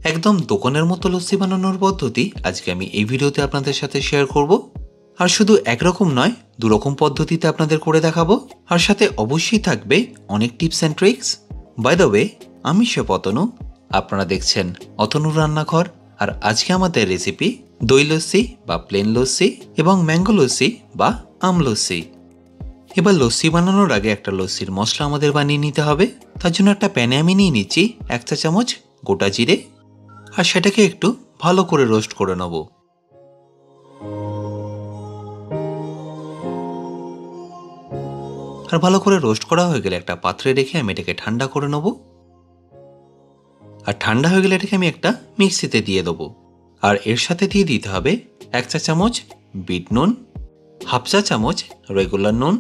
একদম দোকানের মতো লস্যি বানানোর পদ্ধতি আজকে আমি এই ভিডিওতে আপনাদের সাথে শেয়ার করব। আর শুধু একরকম নয়, দুরকম পদ্ধতিতে আপনাদের করে দেখাবো। আর সাথে অবশ্যই থাকবে অনেক tips and tricks. By the way, আমি শেফ অতনু, আপনারা দেখছেন অতনুর রান্নাঘর। আর আজকে আমাদের রেসিপি দই লস্যি বা প্লেন লস্যি এবং ম্যাঙ্গো লস্যি বা আম লস্যি। এবার লস্যি বানানোর আগে একটা লস্যির মশলা আমাদের বানিয়ে নিতে হবে। তার জন্য একটা প্যানে আমি নিয়ে নিচ্ছি 1 চা চামচ গোটা জিরে, আর সেটাকে একটু ভালো করে রোস্ট করে নেব। আর ভালো করে রোস্ট করা হয়ে গেলে একটা পাত্রে রেখে আমি এটাকে ঠান্ডা করে নেব। আর ঠান্ডা হয়ে গেলে এটাকে আমি একটা মিক্সিতে দিয়ে দেবো। আর এর সাথে দিয়ে দিতে হবে 1 চা চামচ বিট নুন, 1/2 চা চামচ রেগুলার নুন,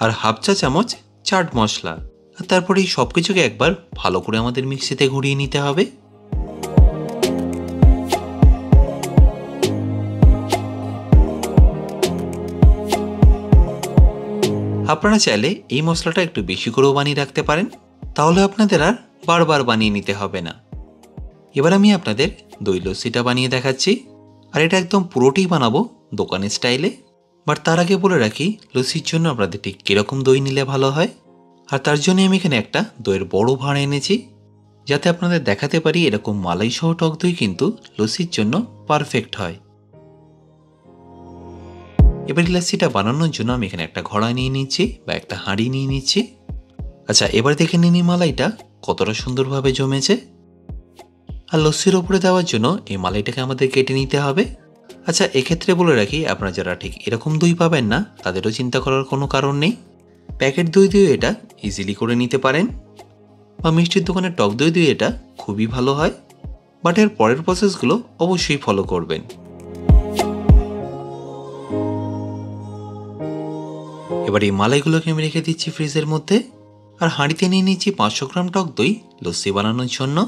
আর 1/2 চা চামচ চাট মশলা। আর তারপরে এই সব কিছুকে একবার ভালো করে আমাদের মিক্সিতে ঘুরিয়ে নিতে হবে। আপনারা চাইলে এই মশলাটা একটু বেশি করেও বানিয়ে রাখতে পারেন, তাহলে আপনাদের আর বারবার বানিয়ে নিতে হবে না। এবার আমি আপনাদের দই লস্যিটা বানিয়ে দেখাচ্ছি। আর এটা একদম পুরোটাই বানাবো দোকানের স্টাইলে। বাট তার আগে বলে রাখি, লস্যির জন্য আপনাদের ঠিক কীরকম দই নিলে ভালো হয়। আর তার জন্য আমি এখানে একটা দইয়ের বড় ভাঁড় এনেছি, যাতে আপনাদের দেখাতে পারি এরকম মালাই সহ টক দই কিন্তু লস্যির জন্য পারফেক্ট হয়। এবার লস্যিটা বানানোর জন্য আমি এখানে একটা ঘড়া নিয়ে নিচ্ছি বা একটা হাঁড়ি নিয়ে নিচ্ছি। আচ্ছা, এবার দেখে নিন মালাইটা কতটা সুন্দরভাবে জমেছে। আর লস্যির ওপরে দেওয়ার জন্য এই মালাইটাকে আমাদের কেটে নিতে হবে। আচ্ছা, এক্ষেত্রে বলে রাখি, আপনারা যারা ঠিক এরকম দই পাবেন না তাদেরও চিন্তা করার কোনো কারণ নেই। প্যাকেট দই দিয়ে এটা ইজিলি করে নিতে পারেন, বা মিষ্টির দোকানের টক দই দিয়ে এটা খুবই ভালো হয়। বাট এর পরের প্রসেসগুলো অবশ্যই ফলো করবেন। এবার এই মালাইগুলোকে আমি রেখে দিচ্ছি ফ্রিজের মধ্যে। আর হাঁড়িতে নিয়ে নিচ্ছি 500 গ্রাম টক দই লস্যি বানানোর জন্য।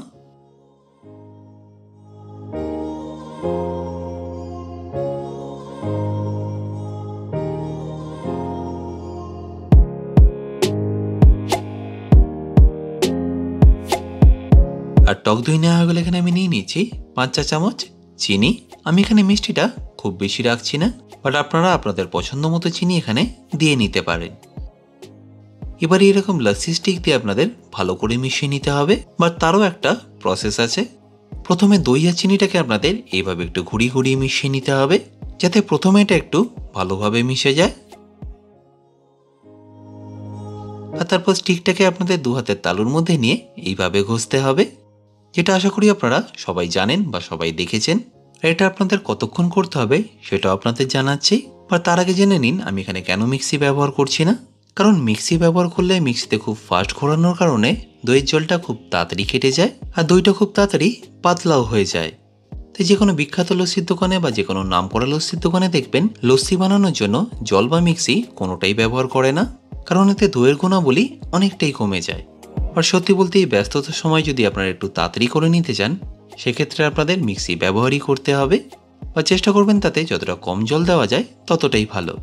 আর টক দই নেওয়া হয়ে গেলে এখানে আমি নিয়ে নিচ্ছি 5 চা চামচ চিনি। আমি এখানে মিষ্টিটা খুব বেশি রাখছি না, বাট আপনারা আপনাদের পছন্দ মতো চিনি এখানে দিয়ে নিতে পারেন। এবারে এরকম লস্যি স্টিক দিয়ে আপনাদের ভালো করে মিশিয়ে নিতে হবে। বাট তারও একটা প্রসেস আছে। প্রথমে দই আর চিনিটাকে আপনাদের এইভাবে একটু ঘুরিয়ে ঘুরিয়ে মিশিয়ে নিতে হবে, যাতে প্রথমে এটা একটু ভালোভাবে মিশে যায়। আর তারপর স্টিকটাকে আপনাদের 2 হাতের তালুর মধ্যে নিয়ে এইভাবে ঘষতে হবে, যেটা আশা করি আপনারা সবাই জানেন বা সবাই দেখেছেন। আর এটা আপনাদের কতক্ষণ করতে হবে সেটাও আপনাদের জানাচ্ছি। বা তার আগে জেনে নিন আমি এখানে কেন মিক্সি ব্যবহার করছি না। কারণ মিক্সি ব্যবহার করলে মিক্সিতে খুব ফাস্ট ঘোরানোর কারণে দইয়ের জলটা খুব তাড়াতাড়ি কেটে যায়, আর দইটা খুব তাড়াতাড়ি পাতলাও হয়ে যায়। তাই যে কোনো বিখ্যাত লস্যির দোকানে বা যে কোনো নামকরা লস্যির দোকানে দেখবেন লস্যি বানানোর জন্য জল বা মিক্সি কোনোটাই ব্যবহার করে না, কারণ এতে দইয়ের গুণাবলী অনেকটাই কমে যায়। আর সত্যি বলতে এই ব্যস্ততার সময় যদি আপনারা একটু তাড়াতাড়ি করে নিতে চান, সেক্ষেত্রে আপনাদের মিক্সি ব্যবহারই করতে হবে, বা চেষ্টা করবেন তাতে যতটা কম জল দেওয়া যায় ততটাই ভালো।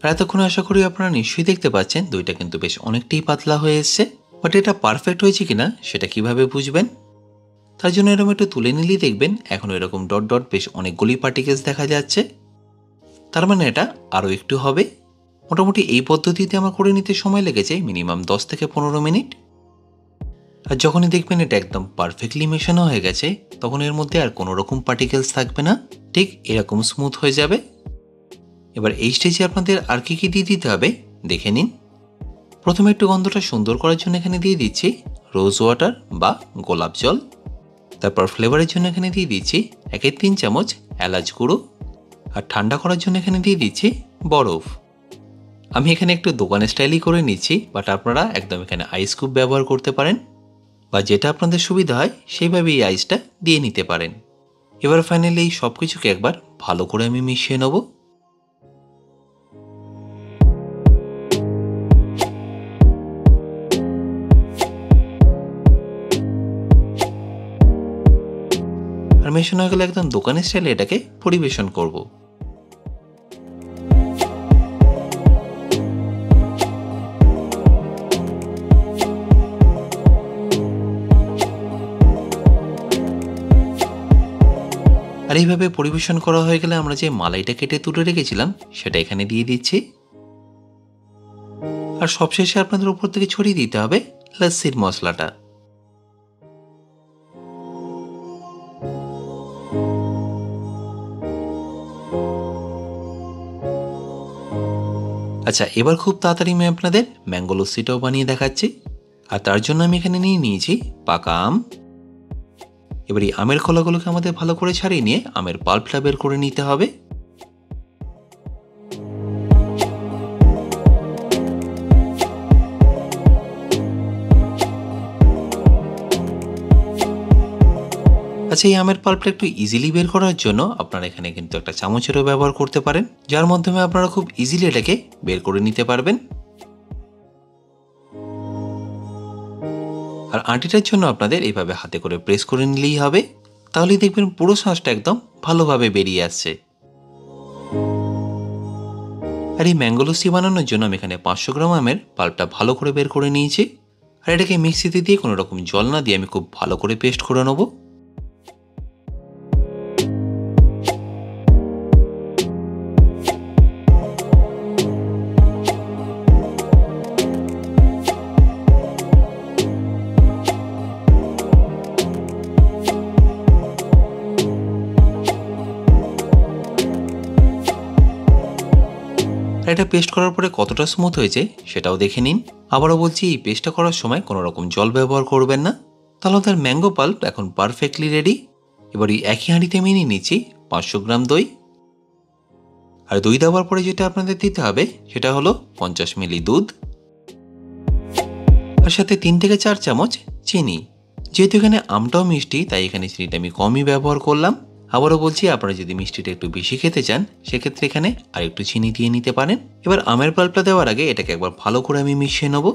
আর এতক্ষণ আশা করি আপনারা নিশ্চয়ই দেখতে পাচ্ছেন দইটা কিন্তু বেশ অনেকটাই পাতলা হয়ে এসছে। বাট এটা পারফেক্ট হয়েছে কিনা সেটা কিভাবে বুঝবেন? তার জন্য এরকম একটু তুলে নিলেই দেখবেন এখন এরকম ডট ডট বেশ অনেকগুলি পার্টিকেলস দেখা যাচ্ছে। তার মানে এটা আরও একটু হবে। মোটামুটি এই পদ্ধতিতে আমার করে নিতে সময় লেগেছে মিনিমাম 10 থেকে 15 মিনিট। আর যখনই দেখবেন এটা একদম পারফেক্টলি মেশানো হয়ে গেছে, তখন এর মধ্যে আর কোনো রকম পার্টিকেলস থাকবে না, ঠিক এরকম স্মুথ হয়ে যাবে। এবার এই স্টেজে আপনাদের আর কি কি দিয়ে দিতে হবে দেখে নিন। প্রথমে একটু গন্ধটা সুন্দর করার জন্য এখানে দিয়ে দিচ্ছি রোজ ওয়াটার বা গোলাপ জল। তারপর ফ্লেভারের জন্য এখানে দিয়ে দিচ্ছি 1/3 চামচ এলাচ গুঁড়ো। আর ঠান্ডা করার জন্য এখানে দিয়ে দিচ্ছি বরফ। আমি এখানে একটু দোকানের স্টাইলই করে নিচ্ছি, বাট আপনারা একদম এখানে আইস কিউব ব্যবহার করতে পারেন, বা যেটা আপনাদের সুবিধা হয় সেইভাবে এই আইসটা দিয়ে নিতে পারেন। এবার ফাইনালি এই সব কিছুকে একবার ভালো করে আমি মিশিয়ে নেব। আর মেশানো হয়ে গেলে একদম দোকানের স্টাইলে এটাকে পরিবেশন করব। আর এইভাবে পরিবেশন করা হয়ে গেলে আমরা যে মালাইটা কেটে তুলে রেখেছিলাম সেটা এখানে দিয়ে দিচ্ছি। আর সবশেষে আপনাদের উপর থেকে ছড়িয়ে দিতে হবে লাচ্ছির মশলাটা। আচ্ছা, এবার খুব তাড়াতাড়ি আমি আপনাদের ম্যাঙ্গো লস্যিটাও বানিয়ে দেখাচ্ছি। আর তার জন্য আমি এখানে নিয়ে নিয়েছি পাকা আম। এবার এই আমের খোলাগুলোকে আমাদের ভালো করে ছাড়িয়ে নিয়ে আমের পাল্পটা বের করে নিতে হবে। আচ্ছা, এই আমের পাল্পটা একটু ইজিলি বের করার জন্য আপনারা এখানে কিন্তু একটা চামচেরও ব্যবহার করতে পারেন, যার মাধ্যমে আপনারা খুব ইজিলি এটাকে বের করে নিতে পারবেন। আর আটিটার জন্য আপনাদের এইভাবে হাতে করে প্রেস করে নিলেই হবে, তাহলেই দেখবেন পুরো শাঁসটা একদম ভালোভাবে বেরিয়ে আসছে। আর এই ম্যাঙ্গো লস্যি বানানোর জন্য আমি এখানে 500 গ্রাম আমের পাল্পটা ভালো করে বের করে নিয়েছি। আর এটাকে মিক্সিতে দিয়ে কোনো রকম জল না দিয়ে আমি খুব ভালো করে পেস্ট করে নেবো। এটা পেস্ট করার পরে কতটা স্মুথ হয়েছে সেটাও দেখে নিন। আবারও বলছি, এই পেস্টটা করার সময় কোনো রকম জল ব্যবহার করবেন না, তাহলে তার ম্যাঙ্গো পাল্প এখন পারফেক্টলি রেডি। এবার এই একই হাঁড়িতে আমি নিয়ে নিচ্ছি 500 গ্রাম দই। আর দই দেওয়ার পরে যেটা আপনাদের দিতে হবে সেটা হলো 50 মিলি দুধ, আর সাথে 3 থেকে 4 চামচ চিনি। যেহেতু এখানে আমটাও মিষ্টি তাই এখানে চিনিটা আমি কমই ব্যবহার করলাম। আবারও বলছি, আপনারা যদি মিষ্টিটা একটু বেশি খেতে চান সেক্ষেত্রে এখানে আর একটু চিনি দিয়ে নিতে পারেন। এবার আমের পাল্পটা দেওয়ার আগে এটাকে একবার ভালো করে আমি মিশিয়ে নেব।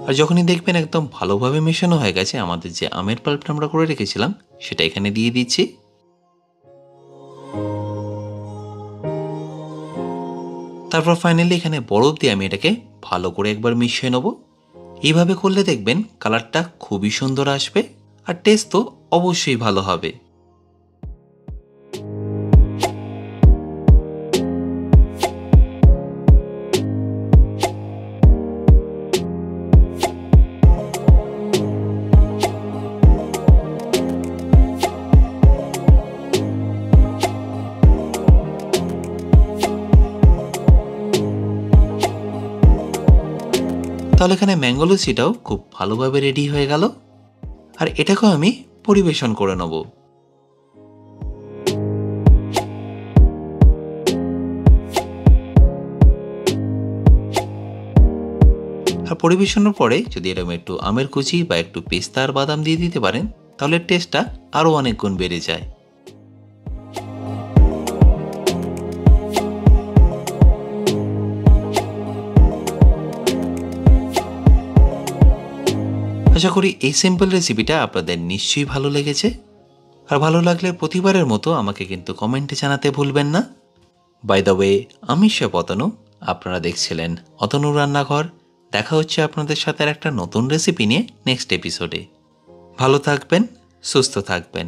আর যখনই দেখবেন একদম ভালোভাবে মেশানো হয়ে গেছে, আমাদের যে আমের পাল্পটা আমরা করে রেখেছিলাম সেটা এখানে দিয়ে দিচ্ছি। তারপর ফাইনালি এখানে বরফ দিয়ে আমি এটাকে ভালো করে একবার মিশিয়ে নেব। এইভাবে করলে দেখবেন কালারটা খুবই সুন্দর আসবে, আর টেস্ট তো অবশ্যই ভালো হবে। তাহলে এখানে ম্যাঙ্গো লস্যিটাও খুব ভালোভাবে রেডি হয়ে গেল। আর এটাকেও আমি পরিবেশন করে নেব। আর পরিবেশনের পরে যদি এরকম একটু আমের কুচি বা একটু পেস্তা আর বাদাম দিয়ে দিতে পারেন, তাহলে টেস্টটা আরও অনেক গুণ বেড়ে যায়। আশা করি এই সিম্পল রেসিপিটা আপনাদের নিশ্চয়ই ভালো লেগেছে। আর ভালো লাগলে প্রতিবারের মতো আমাকে কিন্তু কমেন্টে জানাতে ভুলবেন না। বাই দ্য ওয়ে, আমি শেফ অতনু, আপনারা দেখছিলেন অতনুর রান্নাঘর। দেখা হচ্ছে আপনাদের সাথে একটা নতুন রেসিপি নিয়ে নেক্সট এপিসোডে। ভালো থাকবেন, সুস্থ থাকবেন।